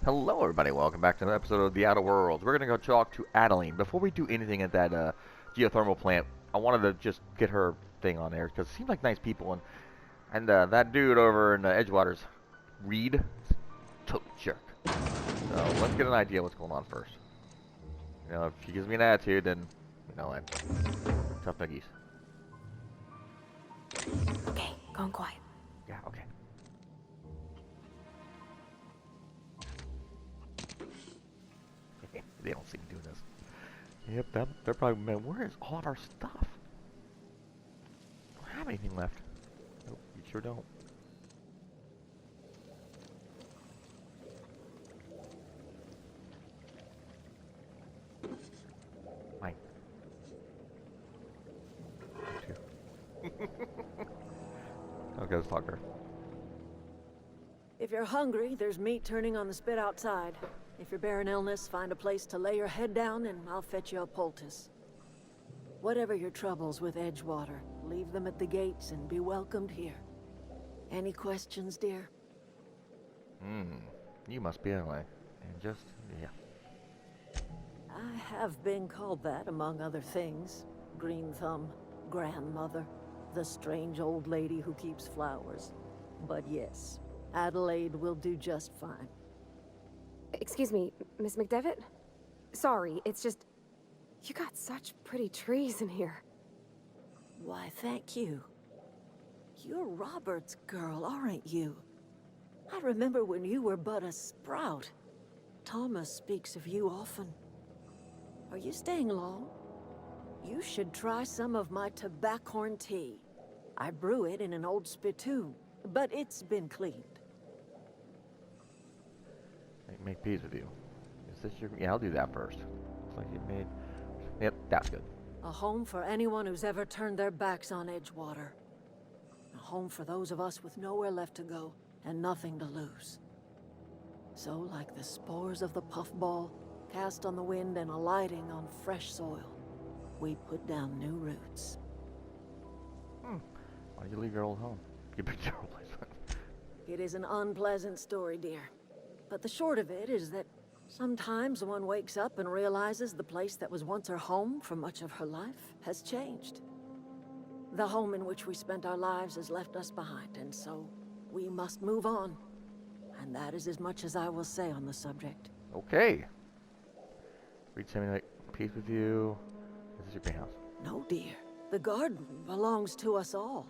Hello, everybody. Welcome back to another episode of The Outer Worlds. We're going to go talk to Adeline. Before we do anything at that geothermal plant, I wanted to just get her thing on there because it seemed like nice people. And that dude over in Edgewater's Reed, total jerk. So let's get an idea what's going on first. You know, if she gives me an attitude, then, you know, I'm tough nuggies. Okay, going quiet. Yeah, okay. They don't see me doing this. Yep, they're probably, man, where is all of our stuff? Don't have anything left. Nope, you sure don't. Mine. Okay, let's talk to her. If you're hungry, there's meat turning on the spit outside. If you're bearing illness, find a place to lay your head down and I'll fetch you a poultice. Whatever your troubles with Edgewater, leave them at the gates and be welcomed here. Any questions, dear? You must be Adeline. And just, yeah. I have been called that, among other things. Green Thumb, grandmother, the strange old lady who keeps flowers. But yes, Adelaide will do just fine. Excuse me, Miss McDevitt? Sorry, it's just... You got such pretty trees in here. Why, thank you. You're Robert's girl, aren't you? I remember when you were but a sprout. Thomas speaks of you often. Are you staying long? You should try some of my tobaccorn tea. I brew it in an old spittoon, but it's been cleaned. Make peace with you. Is this your... Yeah, I'll do that first. Looks like you made... Yep, that's good. A home for anyone who's ever turned their backs on Edgewater. A home for those of us with nowhere left to go and nothing to lose. So, like the spores of the puffball, cast on the wind and alighting on fresh soil, we put down new roots. Why did you leave your old home? You picked your old place. It is an unpleasant story, dear. But the short of it is that sometimes one wakes up and realizes the place that was once her home for much of her life has changed. The home in which we spent our lives has left us behind, and so we must move on. And that is as much as I will say on the subject. Okay. Read something like, peace with you. This is your greenhouse. No, dear. The garden belongs to us all.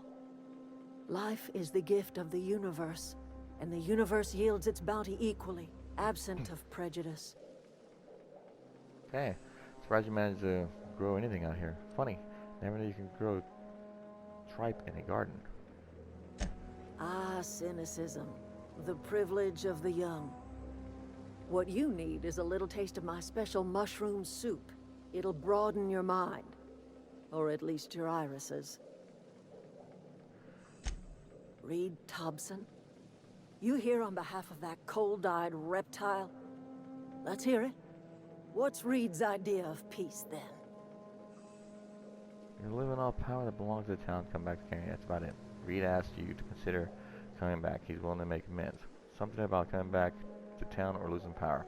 Life is the gift of the universe, and the universe yields its bounty equally, absent of prejudice. Okay. Surprised you managed to grow anything out here. Funny. Never knew you can grow tripe in a garden. Ah, cynicism. The privilege of the young. What you need is a little taste of my special mushroom soup. It'll broaden your mind. Or at least your irises. Reed Thompson? You here on behalf of that cold-eyed reptile? Let's hear it. What's Reed's idea of peace, then? You're living off power that belongs to the town. Come back to Canada. That's about it. Reed asked you to consider coming back. He's willing to make amends. Something about coming back to town or losing power.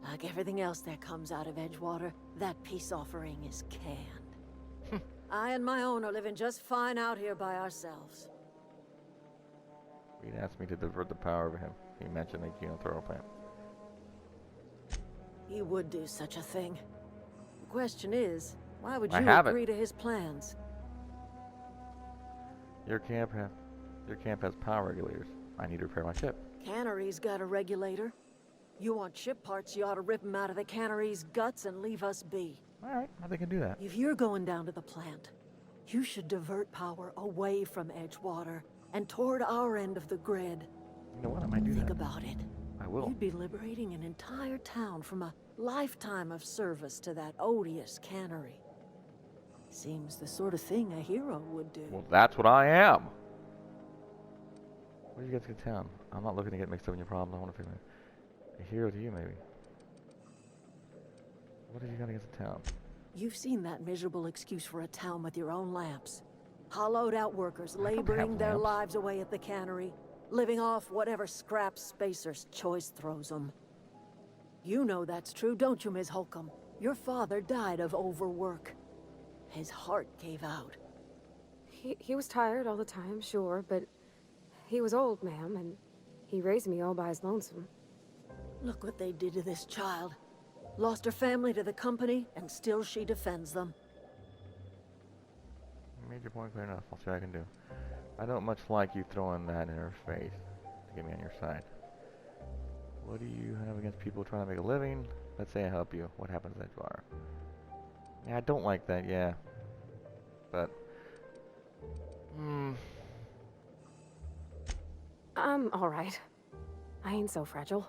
Like everything else that comes out of Edgewater, that peace offering is canned. I and my own are living just fine out here by ourselves. Reed asked me to divert the power over him. He mentioned the geothermal plant. He would do such a thing. The question is, why would I you have it. agree to his plans? Your camp has power regulators. I need to repair my ship. Cannery's got a regulator. You want ship parts, you ought to rip them out of the cannery's guts and leave us be. Alright, I think I can do that. If you're going down to the plant, you should divert power away from Edgewater and toward our end of the grid. You know what? I might do Think that. about it. I will. You'd be liberating an entire town from a lifetime of service to that odious cannery. Seems the sort of thing a hero would do. Well, that's what I am. What do you guys get to town? I'm not looking to get mixed up in your problems. I want to figure out. A hero to you, maybe. What have you got against the town? You've seen that miserable excuse for a town with your own lamps. Hollowed out workers I don't have laboring their lamps. lives away at the cannery. living off whatever scrap Spacer's choice throws them. You know that's true, don't you, Ms. Holcomb? Your father died of overwork. His heart gave out. He was tired all the time, sure, but he was old, ma'am, and he raised me all by his lonesome. Look what they did to this child. Lost her family to the company, and still she defends them. You made your point clear enough. I'll see what I can do. I don't much like you throwing that in her face to get me on your side. What do you have against people trying to make a living? Let's say I help you. What happens at Edgewater? Yeah, I don't like that, yeah. But, I'm alright. I ain't so fragile.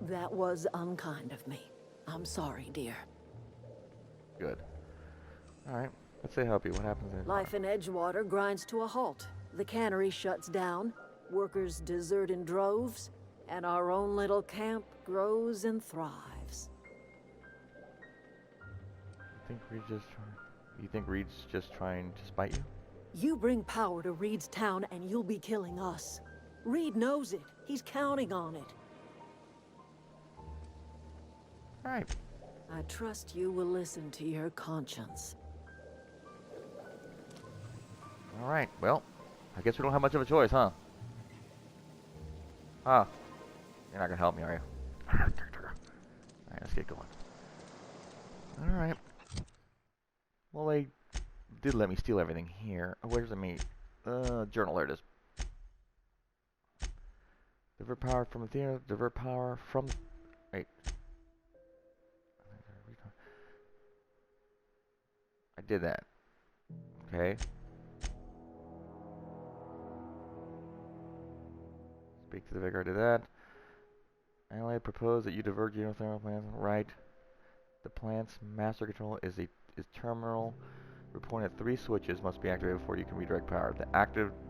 That was unkind of me. I'm sorry, dear. Good. Alright, let's say I help you. What happens at Edgewater? Life in Edgewater grinds to a halt. The cannery shuts down, workers desert in droves, and our own little camp grows and thrives. You think Reed's just trying to spite you? You bring power to Reed's town and you'll be killing us. Reed knows it. He's counting on it. Alright. I trust you will listen to your conscience. Alright, well, I guess we don't have much of a choice, huh? Huh. You're not gonna help me, are you? Alright, let's get going. Alright. Well, they did let me steal everything here. Oh, where's the meat? Journal, there it is. Divert power from the theater, divert power from... Wait. I did that. Okay. Speak to the vicar, I did that. I propose that you divert geothermal plants. Right. The plant's master control is terminal. Reporting that 3 switches must be activated before you can redirect power. The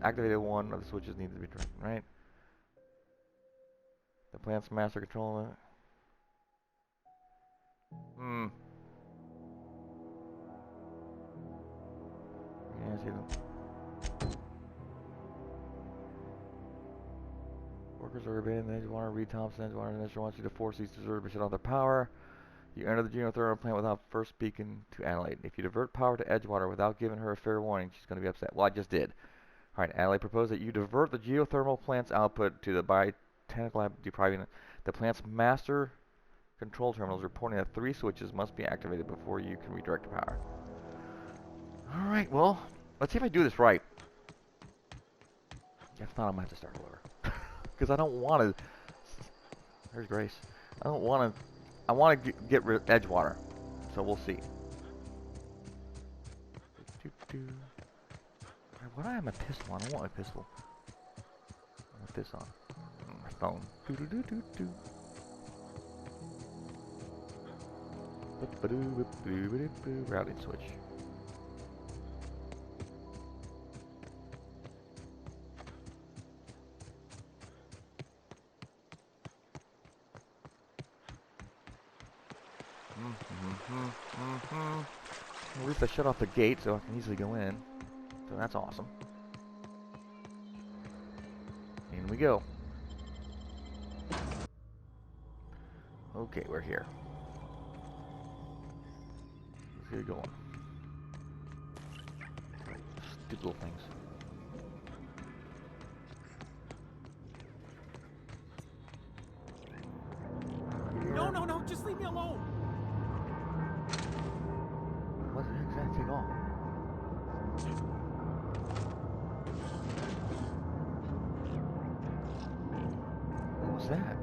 activated one of the switches needs to be directed, right? The plant's master control. Yeah, see them. Workers are obeying the Edgewater. Reed Thompson, Edgewater Administrator wants you to force these deserters to shut off their power. You enter the geothermal plant without first speaking to Adelaide. If you divert power to Edgewater without giving her a fair warning, she's going to be upset. Well, I just did. Alright, Adelaide proposed that you divert the geothermal plant's output to the Botanical Lab, depriving the plant's master control terminals, reporting that 3 switches must be activated before you can redirect power. Alright, well, let's see if I do this right. If not, I'm going to have to start over. Because I don't want to... There's Grace. I don't want to... I want to get rid of Edgewater. So we'll see. What do I have my pistol on? I want my pistol. I want this on. My phone. Routing switch. At least I shut off the gate so I can easily go in. So that's awesome. In we go. Okay, we're here. Let's get going. Stupid little things. No, just leave me alone. What the heck is that thing on? What was that?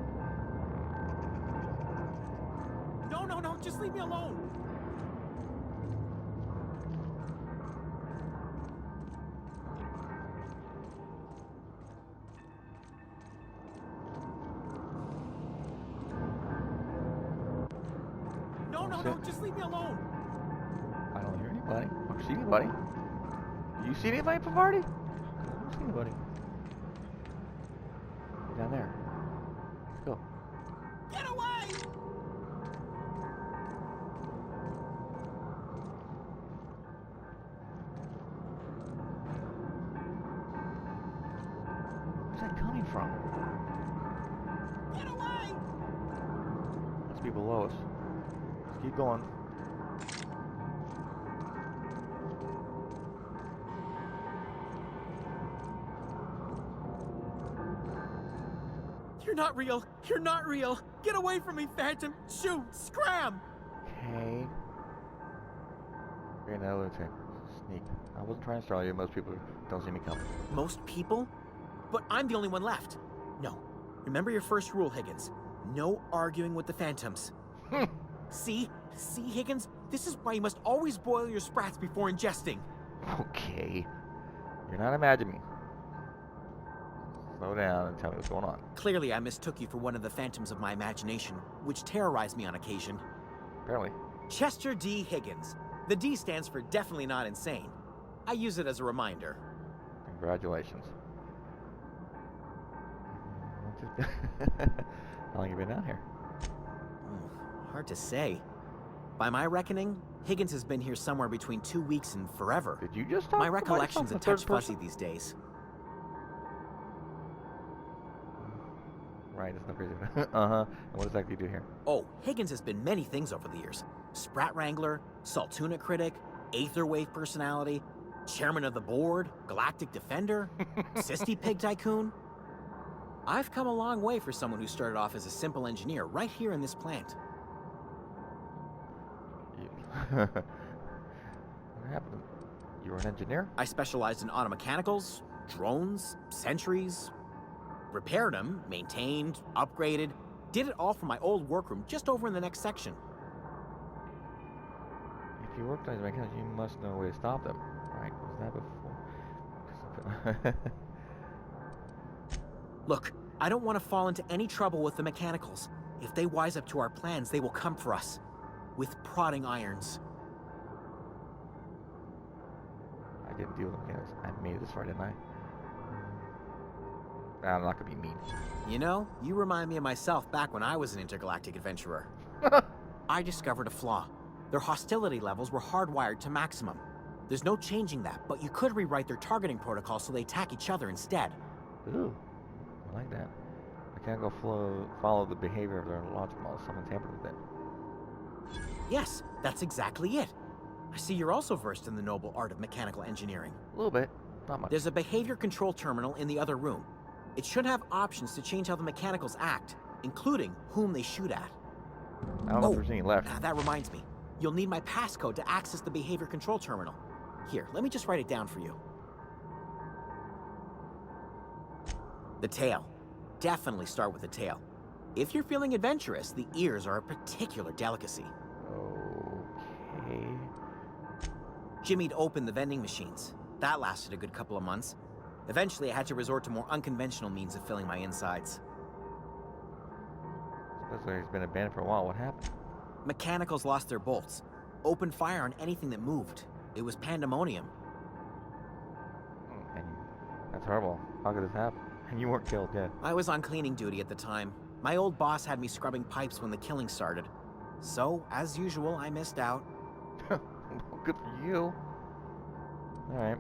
No, just leave me alone. No, just leave me alone. I don't hear anybody. I don't see anybody. Do you see anybody, Pavardi? I don't see anybody. Down there. Let's go. Get away! What's that coming from? Get away! Must be below us. Let's keep going. You're not real. You're not real. Get away from me, Phantom. Shoot. Scram. Okay. Okay, now let's sneak. I wasn't trying to startle you. Most people don't see me coming. Most people? But I'm the only one left. No. Remember your first rule, Higgins. No arguing with the Phantoms. See? See, Higgins? This is why you must always boil your sprats before ingesting. Okay. You're not imagining me. Slow down and tell me what's going on. Clearly, I mistook you for one of the Phantoms of my imagination, which terrorized me on occasion. Apparently. Chester D. Higgins. The D stands for definitely not insane. I use it as a reminder. Congratulations. How long have you been down here? Hard to say. By my reckoning, Higgins has been here somewhere between 2 weeks and forever. Did you just talk My about recollection's a yourself in touch third fuzzy person? these days. Right, it's not crazy. Uh-huh. And what exactly do you do here? Oh, Higgins has been many things over the years. Sprat Wrangler, Saltuna Critic, Aetherwave Personality, Chairman of the Board, Galactic Defender, Sisty Pig Tycoon. I've come a long way for someone who started off as a simple engineer right here in this plant. What happened? You were an engineer? I specialized in automechanicals, drones, sentries, repaired them, maintained, upgraded, did it all from my old workroom just over in the next section. If you worked on these mechanics, you must know a way to stop them. Right, was that before? Look, I don't want to fall into any trouble with the mechanicals. If they wise up to our plans, they will come for us. With prodding irons. I didn't deal with mechanics. I made it this far, didn't I? I'm not gonna be mean. You know, you remind me of myself back when I was an intergalactic adventurer. I discovered a flaw. Their hostility levels were hardwired to maximum. There's no changing that, but you could rewrite their targeting protocol so they attack each other instead. Ooh, I like that. Mechanical flow follow the behavior of their logic model. Someone tampered with it. Yes, that's exactly it. I see you're also versed in the noble art of mechanical engineering. A little bit, not much. There's a behavior control terminal in the other room. It should have options to change how the mechanicals act, including whom they shoot at. I don't know if there's any left. Now that reminds me. You'll need my passcode to access the behavior control terminal. Here, let me just write it down for you. The tail. Definitely start with the tail. If you're feeling adventurous, the ears are a particular delicacy. Okay. Jimmy'd opened the vending machines. That lasted a good couple of months. Eventually, I had to resort to more unconventional means of filling my insides. Especially he's been abandoned for a while. What happened? Mechanicals lost their bolts. Opened fire on anything that moved. It was pandemonium. And that's horrible. How could this happen? And you weren't killed yet. I was on cleaning duty at the time. My old boss had me scrubbing pipes when the killing started. So, as usual, I missed out. Well, good for you. Alright.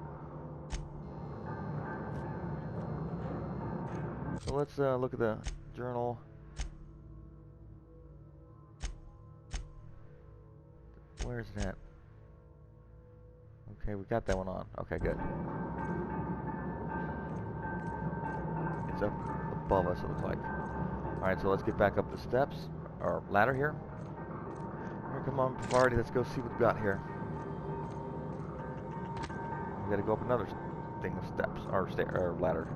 So let's look at the journal. Where is that? Okay, we got that one on. Okay, good. It's up above us, it looks like. Alright, so let's get back up the steps, or ladder here. Here, come on, Party, let's go see what we've got here. We gotta go up another thing of steps, or ladder.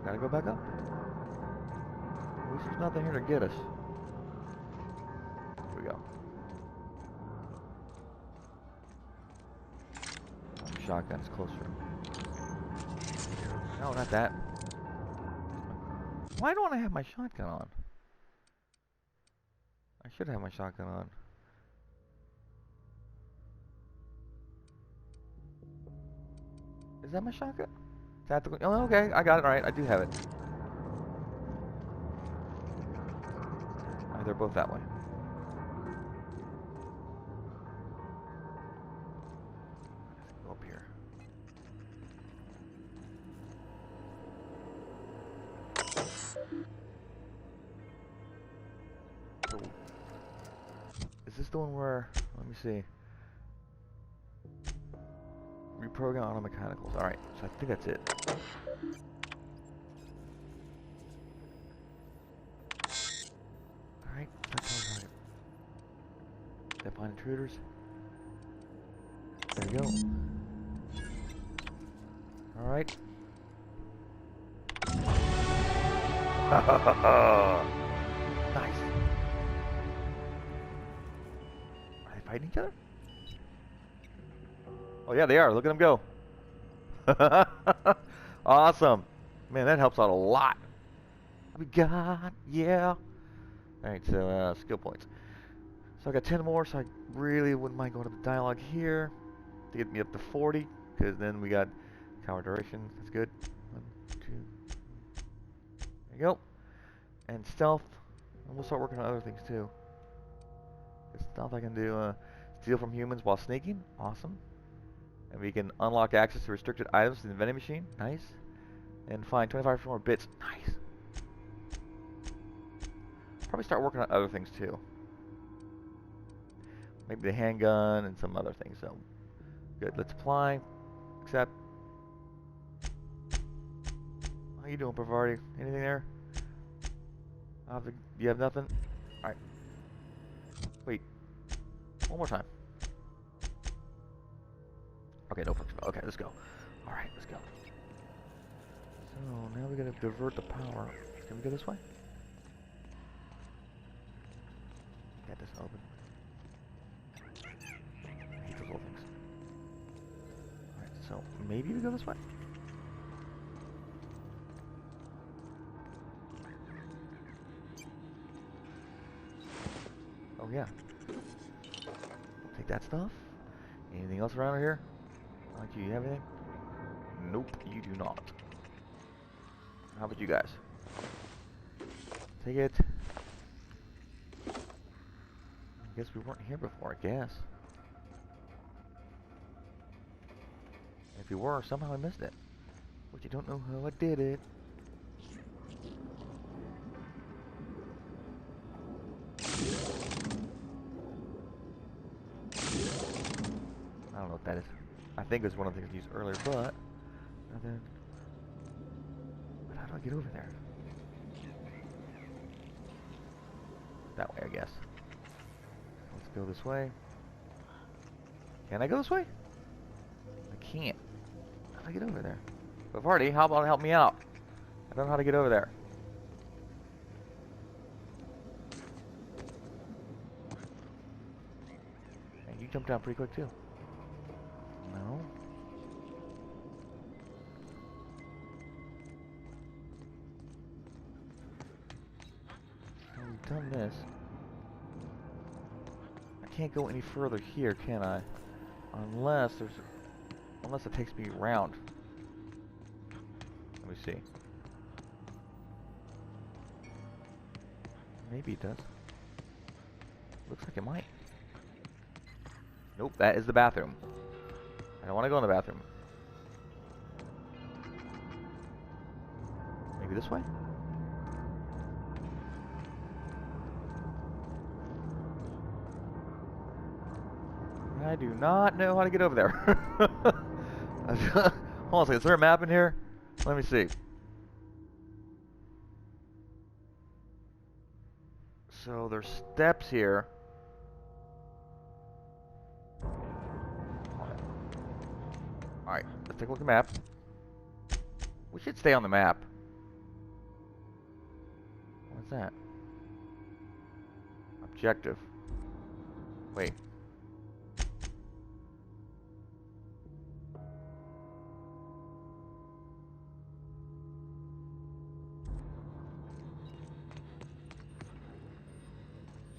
Gotta go back up. At least there's nothing here to get us. Here we go. Shotgun's closer. No, not that. Why don't I have my shotgun on? I should have my shotgun on. Is that my shotgun? Tactical. Oh, okay, I got it. All right, I do have it. They're both that way. Let's go up here. So, is this the one where, let me see. Reprogram auto mechanicals. Alright, so I think that's it. Alright, that's all right. Did I find intruders? There we go. Alright. Nice. Are they fighting each other? Oh yeah, they are. Look at them go. Awesome. Man, that helps out a lot. We got, yeah. Alright, so skill points. So I got 10 more, so I really wouldn't mind going to the dialogue here to get me up to 40, because then we got cower duration. That's good. 1, 2. There you go. And stealth. And we'll start working on other things too. Stealth I can do steal from humans while sneaking. Awesome. And we can unlock access to restricted items in the vending machine. Nice. And find 25 more bits. Nice. Probably start working on other things too. Maybe the handgun and some other things. So good. Let's apply. Accept. How you doing, Bavardi? Anything there? You have nothing? Alright. Wait. One more time. Okay, no problem. Okay, let's go. Alright, let's go. So, now we gotta divert the power. Can we go this way? Get this open. I hate those little things. Alright, so maybe we go this way? Oh yeah. Take that stuff. Anything else around here? Do you have anything? Nope, you do not. How about you guys? Take it. I guess we weren't here before, I guess. If you were, somehow I missed it. But you don't know how I did it. I don't know what that is. I think it was one of the things I used earlier, but... And then... But how do I get over there? That way, I guess. Let's go this way. Can I go this way? I can't. How do I get over there? Bavardi, how about help me out? I don't know how to get over there. And you jumped down pretty quick, too. No. So we've done this. I can't go any further here, can I? Unless there's... Unless it takes me around. Let me see. Maybe it does. Looks like it might. Nope, that is the bathroom. I don't want to go in the bathroom. Maybe this way? I do not know how to get over there. Hold on a second, is there a map in here? Let me see. So there's steps here. Alright, let's take a look at the map. We should stay on the map. What's that? Objective. Wait.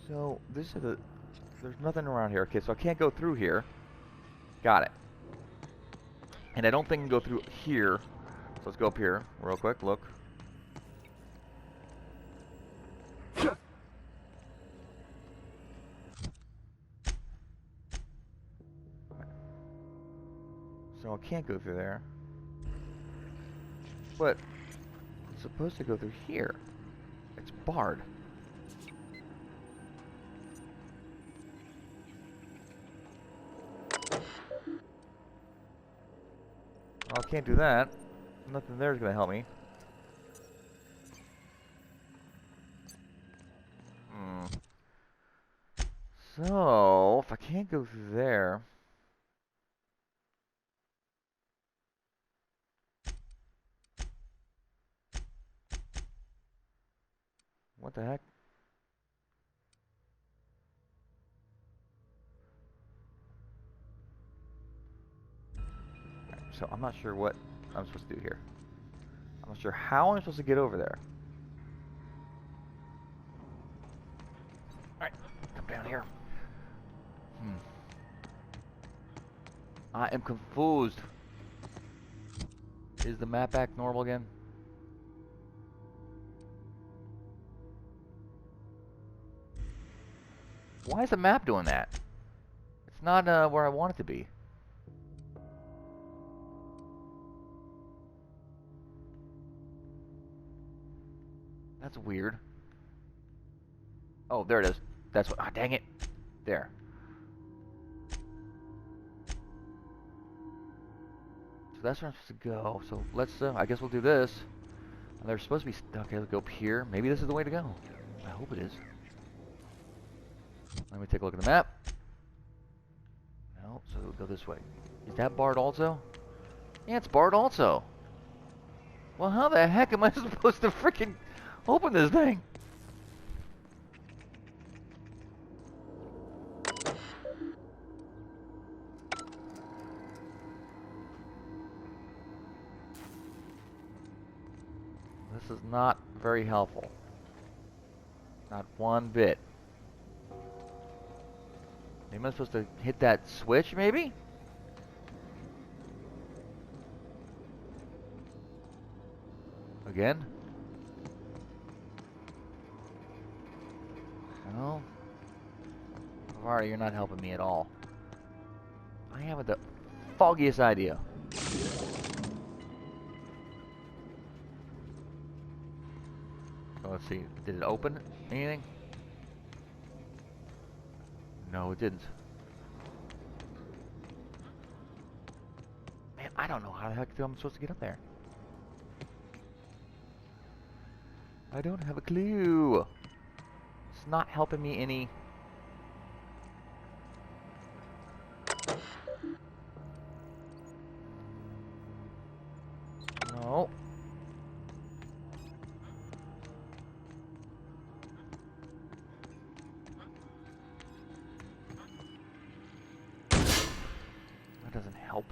So, this is a... There's nothing around here. Okay, so I can't go through here. Got it. And I don't think I can go through here. So let's go up here real quick. Look. So I can't go through there. But it's supposed to go through here. It's barred. Oh, I can't do that. Nothing there's gonna help me. So, if I can't go through there... What the heck? So, I'm not sure what I'm supposed to do here. I'm not sure how I'm supposed to get over there. Alright, come down here. I am confused. Is the map back normal again? Why is the map doing that? It's not where I want it to be. That's weird. Oh, there it is. That's what. Ah, dang it. There. So that's where I'm supposed to go. So let's, I guess we'll do this. There's supposed to be, okay, let's go up here. Maybe this is the way to go. I hope it is. Let me take a look at the map. No, so we'll go this way. Is that barred also? Yeah, it's barred also. Well, how the heck am I supposed to freaking open this thing? This is not very helpful. Not one bit. Maybe I'm supposed to hit that switch, maybe? Again? No. Alright, you're not helping me at all. I haven't the foggiest idea. So let's see. Did it open anything? No, it didn't. Man, I don't know how the heck I'm supposed to get up there. I don't have a clue. It's not helping me any. No. That doesn't help.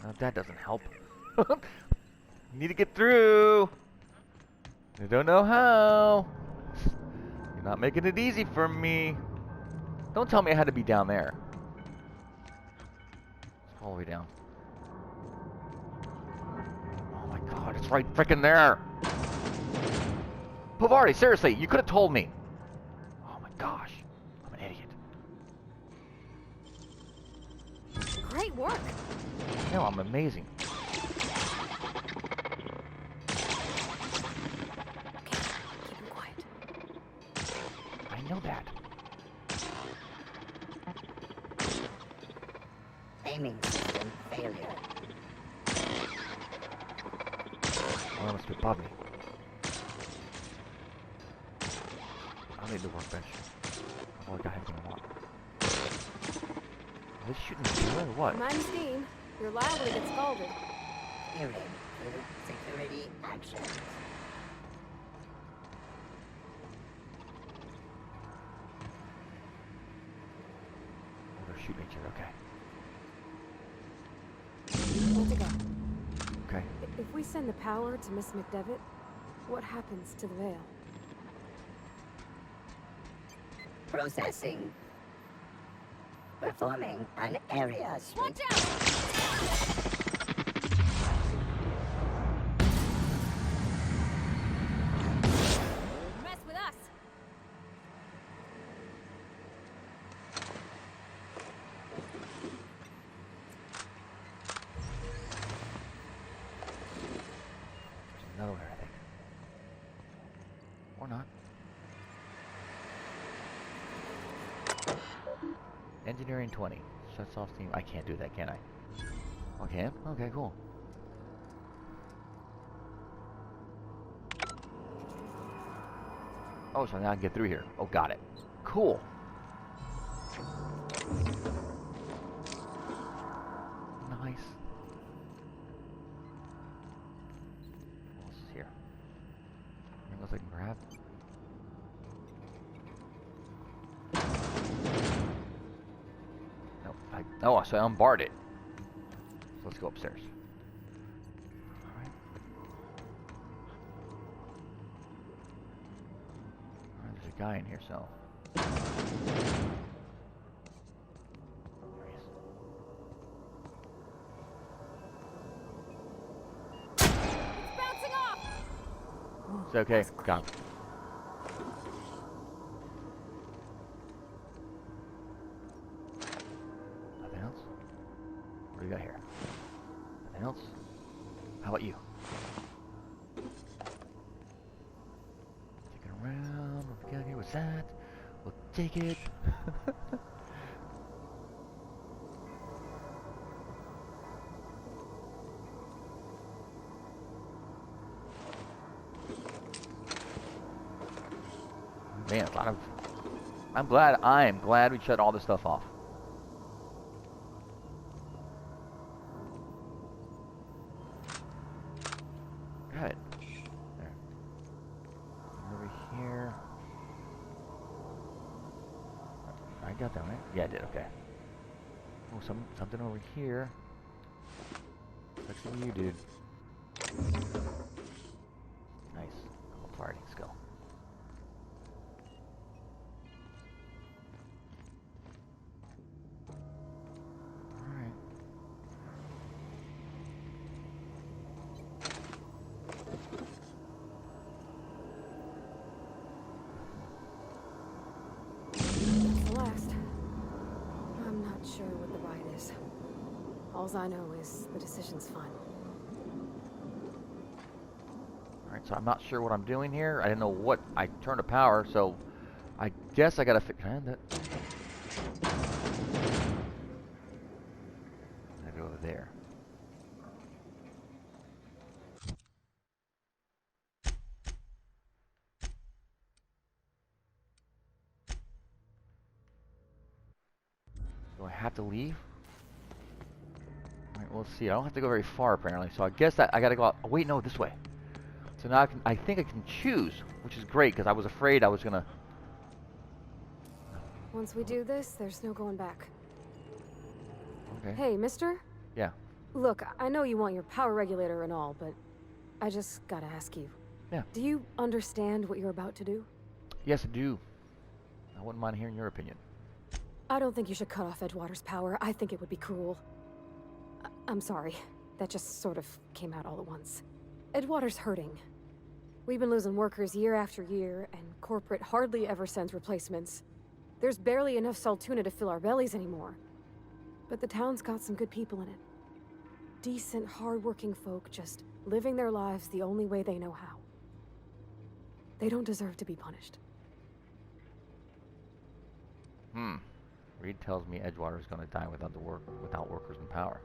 No, that doesn't help. You need to get through. I don't know how. You're not making it easy for me. Don't tell me I had to be down there. It's all the way down. Oh my god, it's right freaking there. Pavardi, seriously, you could have told me. Oh my gosh, I'm an idiot. Great work. No, I'm amazing. I know that. Aiming system failure. Well, must be above me. I need the workbench. I've only got everything I want. Are they shooting me or what? Mind steam. You're liable to get scalded. Hearing through security actions. Oh, they're shooting each other. Okay. Need to go. Okay. If we send the power to Miss McDevitt, what happens to the veil? Processing. Performing an area sweep. Watch out! Mess with us. Or not. Engineering 20. Shuts off steam. I can't do that, can I? Okay. Okay, cool. Oh, so now I can get through here. Oh, got it. Cool. Nice. What else is here? Anything else I can grab? No, oh, so I unbarred it. So let's go upstairs. Alright. Alright, there's a guy in here, so. There he is. Bouncing off! It's okay. Got him. Nothing else? What do we got here? Nothing else? How about you? Take it around. What we got here? What's that? We'll take it. Man, a lot of. I'm glad we shut all this stuff off. Good. There. Over here. I got that right? Yeah, I did. Okay. Oh, something over here. Looks like you, dude. Nice. Cool party. Let's go. All I know is the decision's final. Alright, so I'm not sure what I'm doing here. I didn't know what. I turned the power, so I guess I gotta fix that. I go over there. Do I have to leave? Alright, we'll see. I don't have to go very far apparently, so I guess that I gotta go out. Oh, wait, no, this way. So now I think I can choose, which is great because I was afraid I was gonna. Once we do this, there's no going back. Okay. Hey, mister? Yeah. Look, I know you want your power regulator and all, but I just gotta ask you. Yeah. Do you understand what you're about to do? Yes, I do. I wouldn't mind hearing your opinion. I don't think you should cut off Edgewater's power. I think it would be cruel. I'm sorry. That just sort of came out all at once. Edgewater's hurting. We've been losing workers year after year, and corporate hardly ever sends replacements. There's barely enough saltuna to fill our bellies anymore. But the town's got some good people in it. Decent, hard-working folk just living their lives the only way they know how. They don't deserve to be punished. Reed tells me Edgewater is going to die without workers in power.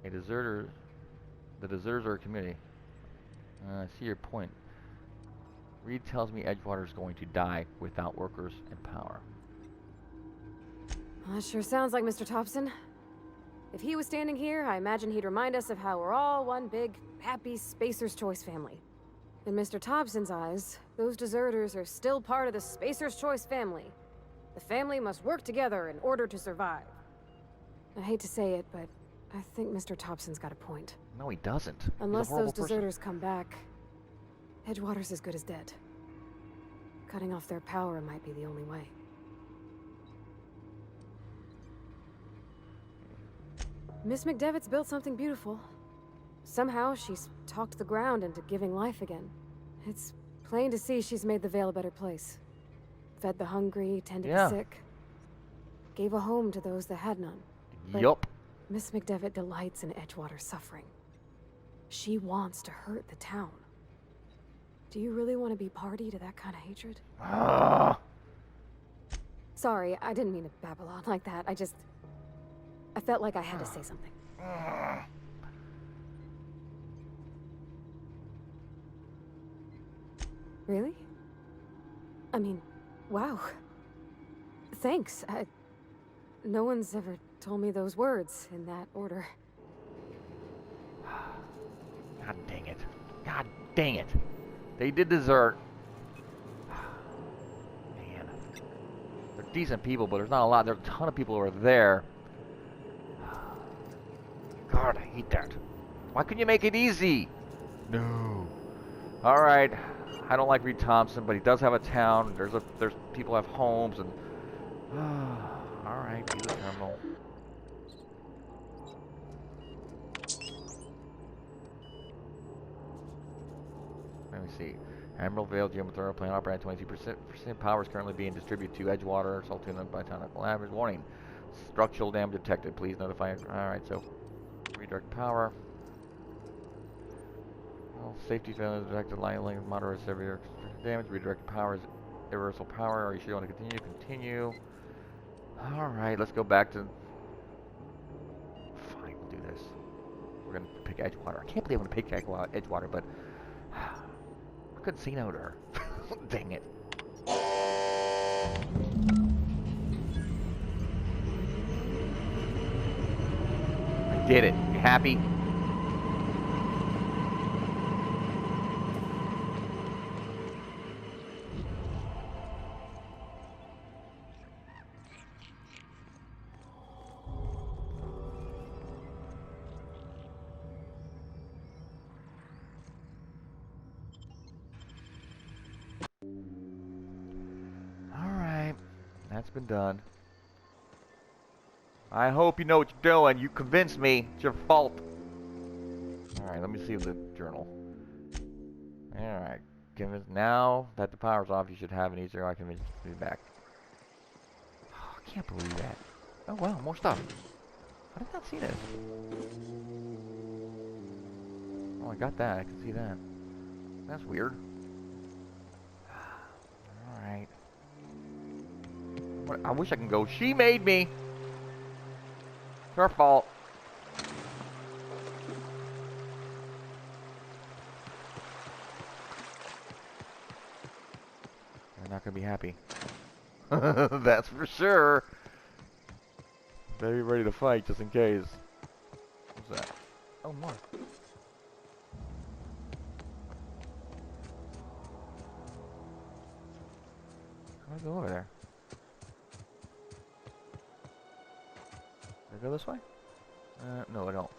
The deserters are a community. I see your point. Reed tells me Edgewater is going to die without workers in power. Well, that sure sounds like Mr. Thompson. If he was standing here, I imagine he'd remind us of how we're all one big, happy Spacer's Choice family. In Mr. Thompson's eyes, those deserters are still part of the Spacer's Choice family. The family must work together in order to survive. I hate to say it, but I think Mr. Thompson's got a point. No, he doesn't. Unless He's a horrible those deserters come back, Edgewater's as good as dead. Cutting off their power might be the only way. Miss McDevitt's built something beautiful. Somehow she's talked the ground into giving life again. It's plain to see she's made the Vale a better place. Fed the hungry, tended the sick. Gave a home to those that had none. But yup. Miss McDevitt delights in Edgewater's suffering. She wants to hurt the town. Do you really want to be party to that kind of hatred? Ah. Sorry, I didn't mean to babble on like that. I felt like I had to say something. Really? I mean, wow. Thanks. No one's ever told me those words in that order. God dang it. God dang it. They did desert. Man. They're decent people, but there's not a lot. There's a ton of people who are there. God, I hate that. Why couldn't you make it easy? No. Alright. I don't like Reed Thompson, but he does have a town. There's people have homes and alright, do the terminal. Let me see. Emerald Vale geothermal plant operating 22% power is currently being distributed to Edgewater, Saltuna, Botanical Lab. Warning. Structural damage detected. Please notify. Alright, so redirect power. Well, safety failure detected. Line length moderate severe damage. Redirect power is irreversible power. Are you sure you want to continue? Continue. Alright, let's go back to... Fine, we'll do this. We're gonna pick Edgewater. I can't believe I'm gonna pick Edgewater, but... I couldn't say no to her. Dang it. I did it. You happy? Alright. That's been done. I hope you know what you're doing. You convinced me. It's your fault. Alright, let me see the journal. Alright. Now that the power's off, you should have an easier. I can be back. Oh, I can't believe that. Oh wow, more stuff. I did not see this. Oh, I got that. I can see that. That's weird. Alright. I wish I can go. She made me. It's her fault. They're not gonna be happy. That's for sure. Better be ready to fight just in case. What's that? Oh, more. How do I go over there? Do I go this way? No, I don't.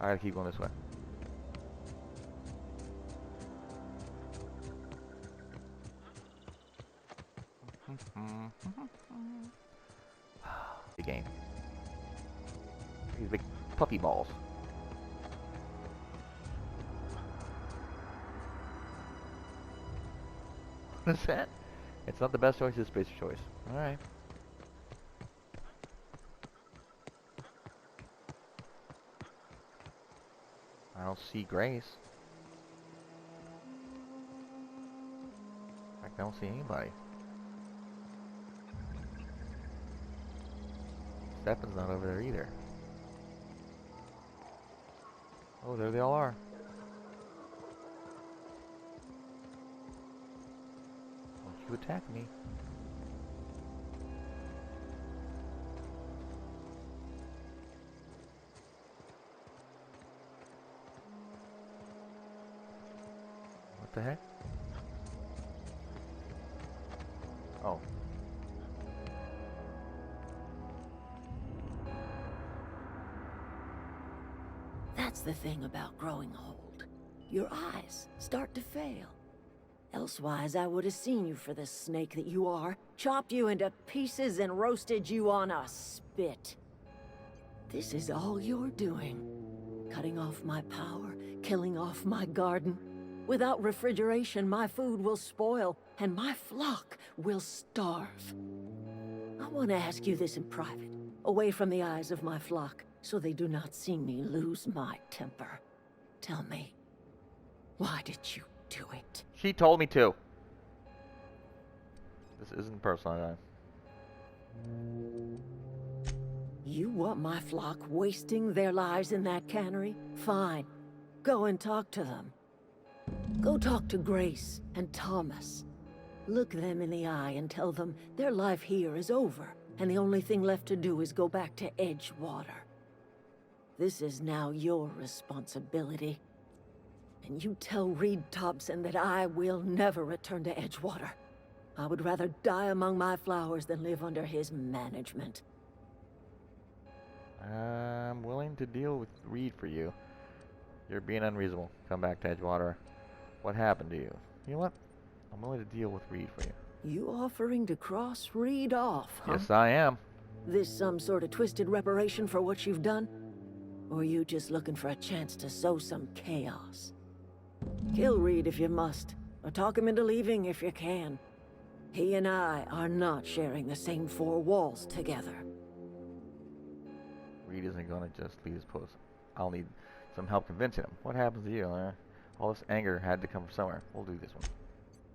I gotta keep going this way. The game. These big puppy balls. What is that? It's not the best choice, it's space choice. Alright. I don't see Grace. In fact, I don't see anybody. Stefan's not over there either. Oh, there they all are. Don't you attack me. What the heck? Oh. That's the thing about growing old. Your eyes start to fail. Elsewise, I would have seen you for the snake that you are, chopped you into pieces and roasted you on a spit. This is all you're doing. Cutting off my power, killing off my garden. Without refrigeration, my food will spoil, and my flock will starve. I want to ask you this in private, away from the eyes of my flock, so they do not see me lose my temper. Tell me, why did you do it. She told me to. This isn't personal, guys. You want my flock wasting their lives in that cannery? Fine. Go and talk to them. Go talk to Grace and Thomas. Look them in the eye and tell them their life here is over, and the only thing left to do is go back to Edgewater. This is now your responsibility. And you tell Reed Thompson that I will never return to Edgewater. I would rather die among my flowers than live under his management. I'm willing to deal with Reed for you. You're being unreasonable. Come back to Edgewater. What happened to you? You know what? I'm willing to deal with Reed for you. You offering to cross Reed off, huh? Yes, I am. This some sort of twisted reparation for what you've done? Or you just looking for a chance to sow some chaos? Kill Reed if you must, or talk him into leaving if you can. He and I are not sharing the same four walls together. Reed isn't gonna just leave his post. I'll need some help convincing him. What happens to you, huh? All this anger had to come from somewhere. We'll do this one.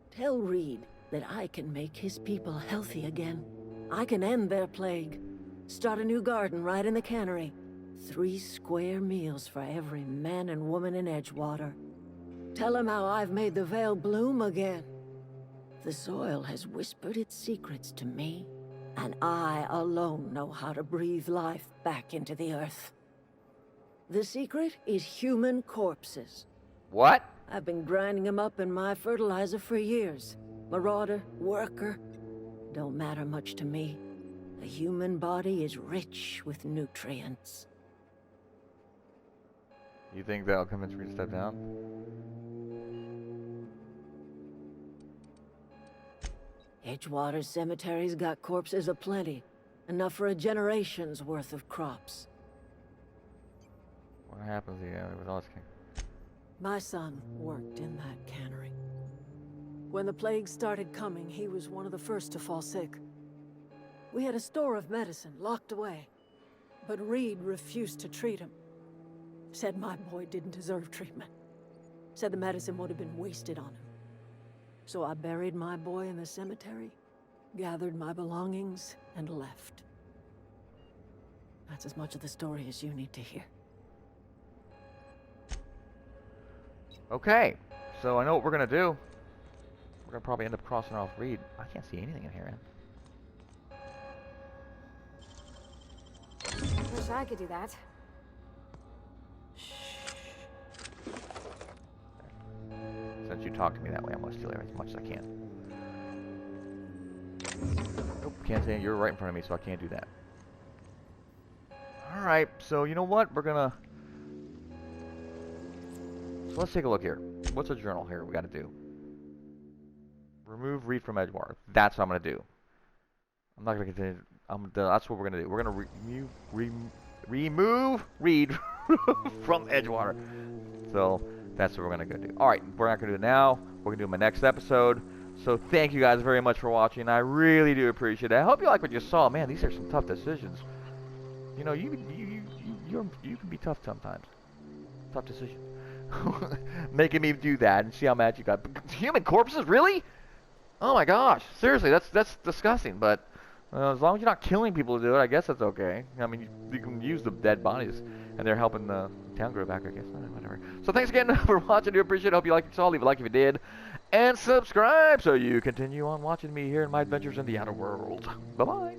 Tell Reed that I can make his people healthy again. I can end their plague. Start a new garden right in the cannery. 3 square meals for every man and woman in Edgewater. Tell him how I've made the Vale bloom again. The soil has whispered its secrets to me, and I alone know how to breathe life back into the earth. The secret is human corpses. What? I've been grinding them up in my fertilizer for years. Marauder, worker, don't matter much to me. The human body is rich with nutrients. You think that'll convince me to step down? Edgewater's cemetery's got corpses aplenty. Enough for a generation's worth of crops. What happens to you with all this? My son worked in that cannery. When the plague started coming, he was one of the first to fall sick. We had a store of medicine locked away, but Reed refused to treat him. Said my boy didn't deserve treatment. Said the medicine would have been wasted on him. So I buried my boy in the cemetery, gathered my belongings, and left. That's as much of the story as you need to hear. Okay, so I know what we're gonna do. We're gonna probably end up crossing off Reed. I can't see anything in here. Wish I could do that. Since you talk to me that way, I'm gonna steal as much as I can. Nope, can't say you're right in front of me, so I can't do that. Alright, so you know what? We're gonna... So let's take a look here. What's a journal here we gotta do? Remove Reed from Edgewater. That's what I'm gonna do. I'm not gonna continue. That's what we're gonna do. We're gonna remove Reed from Edgewater. So that's what we're gonna go do. Alright, we're not gonna do it now. We're gonna do it in my next episode. So thank you guys very much for watching. I really do appreciate it. I hope you like what you saw. Man, these are some tough decisions. You know, you can be tough sometimes. Tough decisions. Making me do that and see how mad you got. Human corpses, really? Oh my gosh, seriously, that's disgusting. But as long as you're not killing people to do it, I guess that's okay. I mean, you can use the dead bodies, and they're helping the town grow back, I guess. Whatever. So thanks again for watching. I do appreciate it. Hope you liked what you saw. Leave a like if you did, and subscribe so you continue on watching me here in my adventures in the outer world. Bye bye.